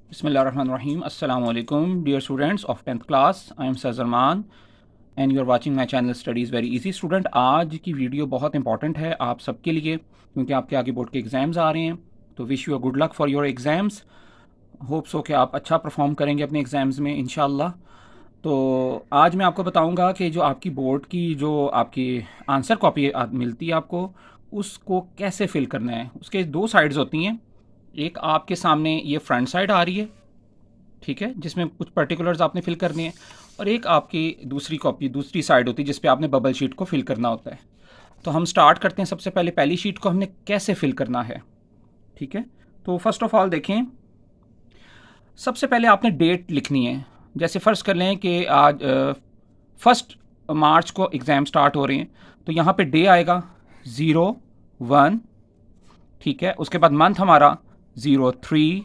Bismillahirrahmanirrahim. Assalamu alaikum, dear students of 10th class. I am Sazarman and you are watching my channel Studies Very Easy. Student, आज की video बहुत important है आप सबके लिए क्योंकि आपके आगे बोर्ड के एग्ज़ाम्स आ रहे हैं। तो wish you a good luck for your exams. Hope so कि आप अच्छा परफॉर्म करेंगे अपने एग्ज़ाम्स में इंशाल्लाह। तो आज मैं आपको बताऊंगा कि जो आपकी बोर्ड की जो आपकी आंसर कॉपी मिलती है आपको, उसको कैसे फिल करना है। उसके दो साइड्स होती हैं। एक आपके सामने ये फ्रंट साइड आ रही है, ठीक है, जिसमें कुछ पर्टिकुलर्स आपने फिल करने हैं, और एक आपकी दूसरी कॉपी दूसरी साइड होती है जिस पे आपने बबल शीट को फिल करना होता है। तो हम स्टार्ट करते हैं। सबसे पहले पहली शीट को हमने कैसे फिल करना है, ठीक है। तो फर्स्ट ऑफ ऑल देखें, सबसे पहले आपने डेट लिखनी है। जैसे फ़र्ज़ कर लें कि आज 1 मार्च को एग्ज़ाम स्टार्ट हो रहे हैं, तो यहाँ पे डे आएगा 01, ठीक है। उसके बाद मंथ हमारा 03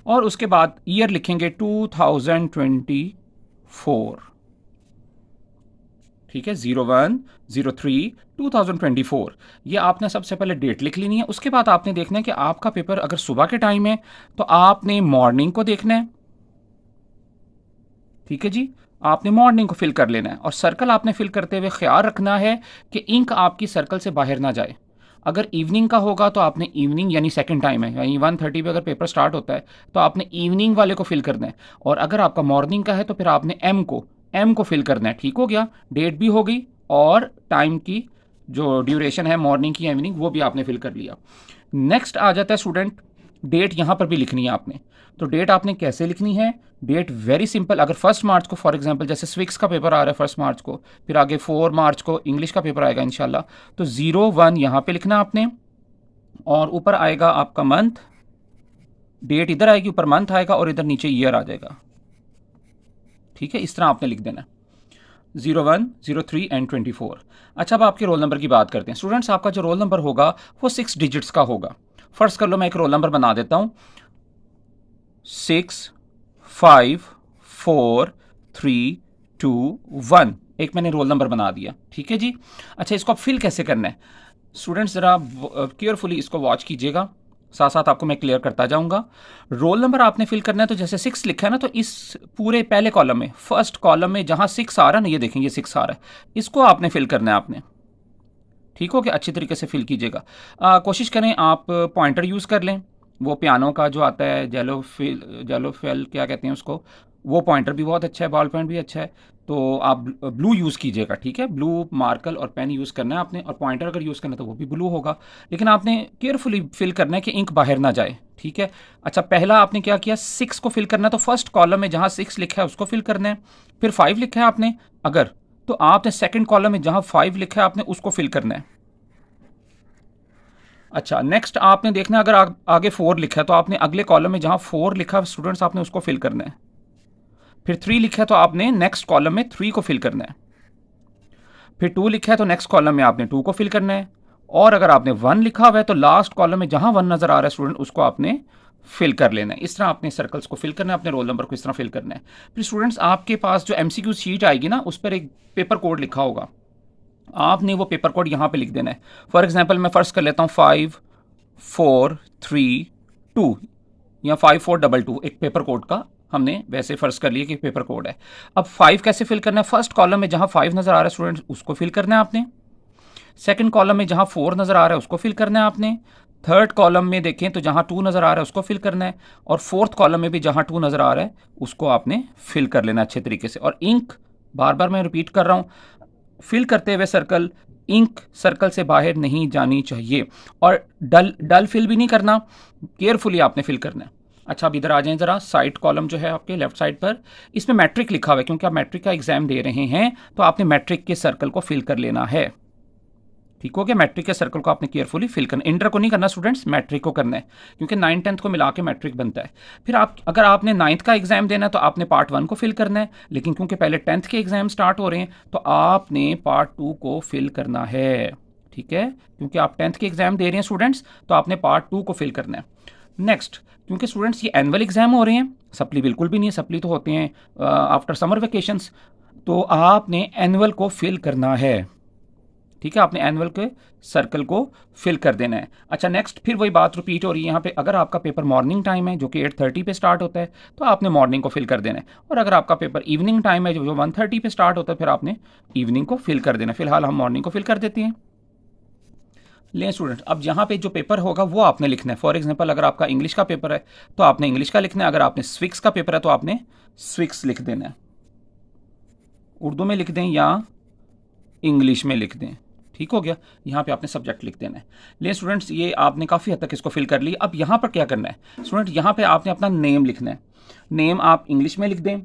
और उसके बाद ईयर लिखेंगे 2024, ठीक है। 01, 03, 2024। ये आपने सबसे पहले डेट लिख लेनी है। उसके बाद आपने देखना है कि आपका पेपर अगर सुबह के टाइम है तो आपने मॉर्निंग को देखना है, ठीक है जी। आपने मॉर्निंग को फिल कर लेना है और सर्कल आपने फिल करते हुए ख्याल रखना है कि इंक आपकी सर्कल से बाहर ना जाए। अगर इवनिंग का होगा तो आपने इवनिंग यानी सेकंड टाइम है, यानी 1:30 पे अगर पेपर स्टार्ट होता है तो आपने इवनिंग वाले को फिल करना है। और अगर आपका मॉर्निंग का है तो फिर आपने एम को फिल करना है। ठीक हो गया, डेट भी हो गई और टाइम की जो ड्यूरेशन है मॉर्निंग की इवनिंग वो भी आपने फिल कर लिया। नेक्स्ट आ जाता है स्टूडेंट, डेट यहाँ पर भी लिखनी है आपने। तो डेट आपने कैसे लिखनी है? Date very simple. अगर 1 मार्च को फॉर एग्जांपल जैसे स्विक्स का पेपर आ रहा है 1 मार्च को, फिर आगे 4 मार्च को इंग्लिश का पेपर आएगा इंशाल्लाह, तो 01 यहाँ पे लिखना आपने और ऊपर आएगा आपका मंथ, डेट इधर आएगी, ऊपर मंथ आएगा और इधर नीचे ईयर आ जाएगा, ठीक है। इस तरह आपने लिख देना 01, 03 एंड 24। अच्छा, अब आपके रोल नंबर की बात करते हैं। स्टूडेंट्स, आपका जो रोल नंबर होगा वो 6 डिजिट्स का होगा। फर्स्ट कर लो, मैं एक रोल नंबर बना देता हूँ, 6, 5, 4, 3, 2, 1। एक मैंने रोल नंबर बना दिया, ठीक है जी। अच्छा, इसको आप फिल कैसे करना है? स्टूडेंट्स ज़रा केयरफुली इसको वॉच कीजिएगा, साथ साथ आपको मैं क्लियर करता जाऊंगा। रोल नंबर आपने फिल करना है, तो जैसे 6 लिखा है ना, तो इस पूरे पहले कॉलम में, फर्स्ट कॉलम में जहां 6 आ रहा है ना, ये देखेंगे 6 आ रहा है, इसको आपने फिल करना है आपने। ठीक हो गया, अच्छी तरीके से फिल कीजिएगा। कोशिश करें आप पॉइंटर यूज़ कर लें, वो पियानो का जो आता है जेलो फेल क्या कहते हैं उसको, वो पॉइंटर भी बहुत अच्छा है, बॉल पॉइंट भी अच्छा है। तो आप ब्लू यूज़ कीजिएगा, ठीक है। ब्लू मार्कर और पेन यूज़ करना है आपने, और पॉइंटर अगर यूज़ करना है तो वो भी ब्लू होगा, लेकिन आपने केयरफुली फिल करना है कि इंक बाहर ना जाए, ठीक है। अच्छा, पहला आपने क्या किया, 6 को फिल करना है, तो फर्स्ट कॉलम में जहाँ 6 लिखा है उसको फिल करना है। फिर 5 लिखा है आपने अगर, तो आपने सेकेंड कॉलम में जहाँ 5 लिखा है आपने उसको फिल करना है। अच्छा, नेक्स्ट आपने देखना है अगर आगे 4 लिखा है तो आपने अगले कॉलम में जहां 4 लिखा है स्टूडेंट्स आपने उसको फिल करना है। फिर 3 लिखा है तो आपने नेक्स्ट कॉलम में 3 को फिल करना है। फिर 2 लिखा है तो नेक्स्ट कॉलम में आपने 2 को फिल करना है। और अगर आपने 1 लिखा हुआ है तो लास्ट कॉलम में जहां 1 नजर आ रहा है स्टूडेंट उसको आपने फिल कर लेना है। इस तरह आपने सर्कल्स को फिल करना है, अपने रोल नंबर को इस तरह फिल करना है। फिर स्टूडेंट्स, आपके पास जो एमसीक्यू शीट आएगी ना, उस पर एक पेपर कोड लिखा होगा, आपने वो पेपर कोड यहाँ पे लिख देना है। फॉर एग्जाम्पल मैं फर्स्ट कर लेता हूँ 5, 4, 3, 2 या 5422, एक पेपर कोड का हमने वैसे फर्ज कर लिया कि पेपर कोड है। अब 5 कैसे फिल करना है? फर्स्ट कॉलम में जहां 5 नजर आ रहा है स्टूडेंट उसको फिल करना है आपने। सेकंड कॉलम में जहां 4 नजर आ रहा है उसको फिल करना है आपने। थर्ड कॉलम में देखें तो जहां 2 नजर आ रहा है उसको फिल करना है। और फोर्थ कॉलम में भी जहां 2 नजर आ रहा है उसको आपने फिल कर लेना अच्छे तरीके से। और इंक, बार बार मैं रिपीट कर रहा हूं, फिल करते हुए सर्कल, इंक सर्कल से बाहर नहीं जानी चाहिए। और डल फिल भी नहीं करना, केयरफुली आपने फिल करना है। अच्छा, अब इधर आ जाएं ज़रा, साइड कॉलम जो है आपके लेफ्ट साइड पर, इसमें मैट्रिक लिखा हुआ है क्योंकि आप मैट्रिक का एग्जाम दे रहे हैं, तो आपने मैट्रिक के सर्कल को फिल कर लेना है। ठीक हो गया, मैट्रिक के सर्कल को आपने केयरफुली फिल करना, इंटर को नहीं करना स्टूडेंट्स, मैट्रिक को करना है क्योंकि 9th 10th को मिला के मैट्रिक बनता है। फिर आप अगर आपने 9th का एग्जाम देना है तो आपने पार्ट 1 को फिल करना है, लेकिन क्योंकि पहले 10th के एग्जाम स्टार्ट हो रहे हैं तो आपने पार्ट 2 को फिल करना है, ठीक है। क्योंकि आप 10th के एग्जाम दे रहे हैं स्टूडेंट्स, तो आपने पार्ट 2 को फिल करना है। नेक्स्ट, क्योंकि स्टूडेंट्स ये एनुअल एग्जाम हो रहे हैं, सप्ली बिल्कुल भी नहीं है, सप्ली तो होते हैं आफ्टर समर वेकेशंस, तो आपने एनुअल को फिल करना है। ठीक है, आपने एनुअल के सर्कल को फिल कर देना है। अच्छा, नेक्स्ट फिर वही बात रिपीट हो रही है यहाँ पे, अगर आपका पेपर मॉर्निंग टाइम है जो कि 8:30 पे स्टार्ट होता है तो आपने मॉर्निंग को फिल कर देना है, और अगर आपका पेपर इवनिंग टाइम है जो 1:30 पे स्टार्ट होता है फिर आपने इवनिंग को फिल कर देना है। फिलहाल हम मॉर्निंग को फिल कर देते हैं। लें स्टूडेंट, अब यहाँ पे जो पेपर होगा वो आपने लिखना है। फॉर एग्जांपल अगर आपका इंग्लिश का पेपर है तो आपने इंग्लिश का लिखना है, अगर आपने स्विक्स का पेपर है तो आपने स्विक्स लिख देना है, उर्दू में लिख दें या इंग्लिश में लिख दें। ठीक हो गया, यहाँ पे आपने सब्जेक्ट लिख देना है। ले स्टूडेंट्स, ये आपने काफ़ी हद तक इसको फिल कर लिया। अब यहाँ पर क्या करना है स्टूडेंट, यहाँ पे आपने अपना नेम लिखना है। नेम आप इंग्लिश में लिख दें,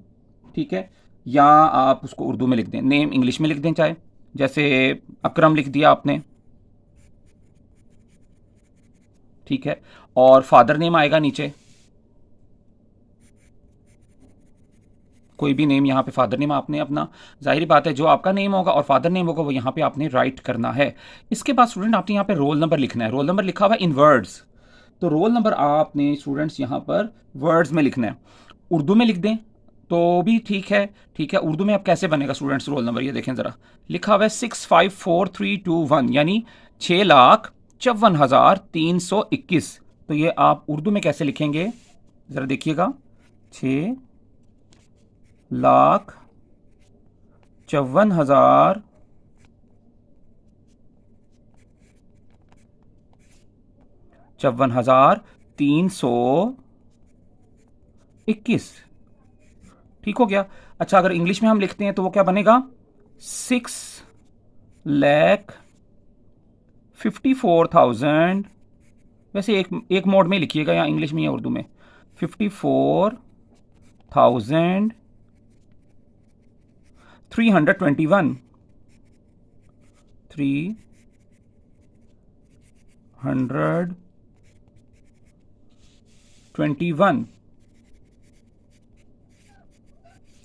ठीक है, या आप उसको उर्दू में लिख दें। नेम इंग्लिश में लिख दें, चाहे जैसे अकरम लिख दिया आपने, ठीक है, और फादर नेम आएगा नीचे, कोई भी नेम यहाँ पे फादर नेम आपने अपना, जाहिर बात है जो आपका नेम होगा और फादर नेम होगा वो यहाँ पे आपने राइट करना है। इसके बाद स्टूडेंट आपने यहाँ पे रोल नंबर लिखना है। रोल नंबर लिखा हुआ है इन वर्ड्स, तो रोल नंबर आपने स्टूडेंट्स यहाँ पर वर्ड्स में लिखना है। उर्दू में लिख दें तो भी ठीक है, ठीक है। उर्दू में अब कैसे बनेगा स्टूडेंट्स रोल नंबर, ये देखें ज़रा, लिखा हुआ है 654321, यानी 6,54,321। तो ये आप उर्दू में कैसे लिखेंगे ज़रा देखिएगा, 6,54,000 54,321। ठीक हो गया। अच्छा, अगर इंग्लिश में हम लिखते हैं तो वो क्या बनेगा, 6,54,000। वैसे एक मोड में लिखिएगा, या इंग्लिश में या उर्दू में, 54,321 321।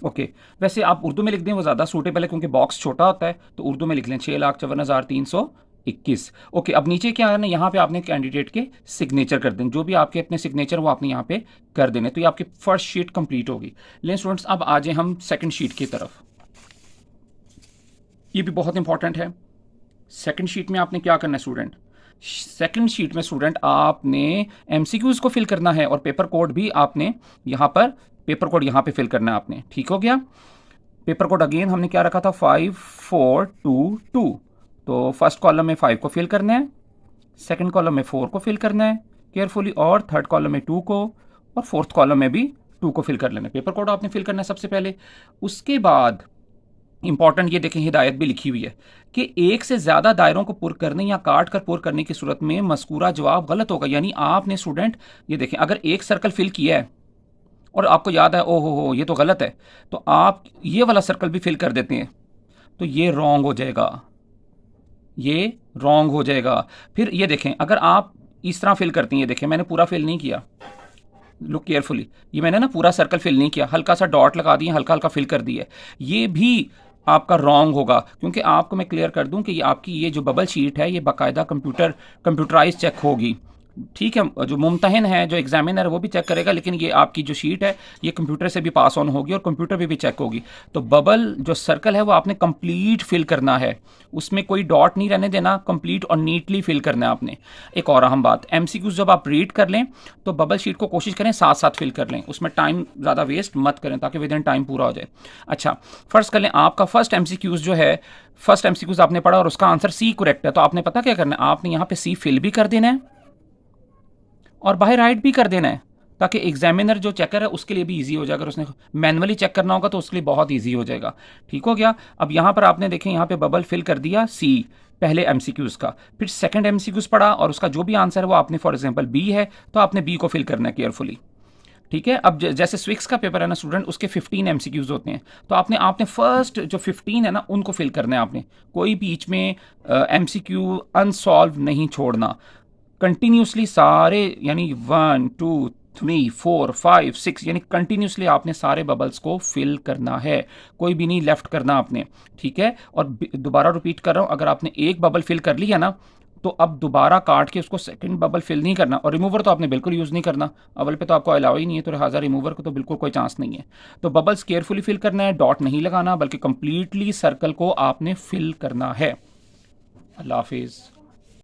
ओके, वैसे आप उर्दू में लिख दें वो ज़्यादा सूटेबल है क्योंकि बॉक्स छोटा होता है, तो उर्दू में लिख लें 6,54,321। ओके, अब नीचे क्या है ना, यहाँ पे आपने कैंडिडेट के सिग्नेचर कर दें, जो भी आपके अपने सिग्नेचर वो आपने यहाँ पे कर देने, तो ये आपकी फर्स्ट शीट कंप्लीट होगी। लेकिन स्टूडेंट्स अब आ जाए हम सेकंड शीट की तरफ, ये भी बहुत इंपॉर्टेंट है। सेकंड शीट में आपने क्या करना है स्टूडेंट, सेकंड शीट में स्टूडेंट आपने एमसीक्यूज को फिल करना है और पेपर कोड भी आपने यहाँ पर, पेपर कोड यहाँ पे फिल करना है आपने। ठीक हो गया। पेपर कोड अगेन हमने क्या रखा था, 5422। तो फर्स्ट कॉलम में 5 को फिल करना है, सेकंड कॉलम में 4 को फिल करना है केयरफुली, और थर्ड कॉलम में 2 को, और फोर्थ कॉलम में भी 2 को फिल कर लेना है। पेपर कोड आपने फिल करना है सबसे पहले। उसके बाद इंपॉर्टेंट ये देखें, हिदायत भी लिखी हुई है कि एक से ज़्यादा दायरों को पुर करने या काट कर पुर करने की सूरत में मज़कूरा जवाब गलत होगा। यानी आपने स्टूडेंट ये देखें, अगर एक सर्कल फिल किया है और आपको याद है ओहो हो ये तो गलत है, तो आप ये वाला सर्कल भी फिल कर देते हैं, तो ये रॉन्ग हो जाएगा, ये रॉन्ग हो जाएगा। फिर ये देखें, अगर आप इस तरह फिल करती हैं, ये देखें मैंने पूरा फिल नहीं किया, लुक केयरफुली, ये मैंने ना पूरा सर्कल फिल नहीं किया, हल्का सा डॉट लगा दिया, हल्का हल्का फिल कर दिया, ये भी आपका रॉन्ग होगा। क्योंकि आपको मैं क्लियर कर दूं कि आपकी ये जो बबल शीट है ये बाकायदा कंप्यूटराइज चेक होगी। ठीक है, जो मुमतहिन है, जो एग्जामिनर है वो भी चेक करेगा, लेकिन ये आपकी जो शीट है ये कंप्यूटर से भी पास ऑन होगी और कंप्यूटर पे भी चेक होगी। तो बबल जो सर्कल है वो आपने कंप्लीट फिल करना है, उसमें कोई डॉट नहीं रहने देना, कंप्लीट और नीटली फिल करना है आपने। एक और अहम बात, एमसीक्यूज जब आप रीड कर लें तो बबल शीट को कोशिश करें साथ साथ फिल कर लें, उसमें टाइम ज़्यादा वेस्ट मत करें ताकि विद इन टाइम पूरा हो जाए। अच्छा, फर्स्ट कर लें आपका फर्स्ट एमसीक्यूज जो है, फर्स्ट एमसीक्यूज आपने पढ़ा और उसका आंसर सी करेक्ट है, तो आपने पता क्या करना है, आपने यहाँ पे सी फिल भी कर देना है और बाहर राइट भी कर देना है, ताकि एग्जामिनर जो चेकर है उसके लिए भी इजी हो जाएगा। अगर उसने मैनुअली चेक करना होगा तो उसके लिए बहुत इजी हो जाएगा। ठीक हो गया। अब यहाँ पर आपने देखें, यहाँ पे बबल फिल कर दिया सी पहले एमसीक्यूज का, फिर सेकंड एमसीक्यूज पढ़ा और उसका जो भी आंसर है वो आपने, फॉर एग्जांपल बी है तो आपने बी को फिल करना है केयरफुली। ठीक है। अब जैसे स्विक्स का पेपर है ना स्टूडेंट, उसके 15 एमसीक्यूज होते हैं, तो आपने फर्स्ट जो 15 है ना उनको फिल करना है आपने, कोई बीच में एमसीक्यू अनसॉल्व नहीं छोड़ना, कंटिन्यूसली सारे, यानी 1 2 3 4 5 6, यानी कंटिन्यूसली आपने सारे बबल्स को फिल करना है, कोई भी नहीं लेफ्ट करना आपने। ठीक है। और दोबारा रिपीट कर रहा हूँ, अगर आपने एक बबल फिल कर लिया ना तो अब दोबारा काट के उसको सेकंड बबल फिल नहीं करना, और रिमूवर तो आपने बिल्कुल यूज़ नहीं करना, अव्वल पे तो आपको अलाउ ही नहीं है, तो लिहाजा रिमूवर को तो बिल्कुल कोई चांस नहीं है। तो बबल्स केयरफुली फिल करना है, डॉट नहीं लगाना, बल्कि कंप्लीटली सर्कल को आपने फिल करना है। अल्लाह हाफिज़।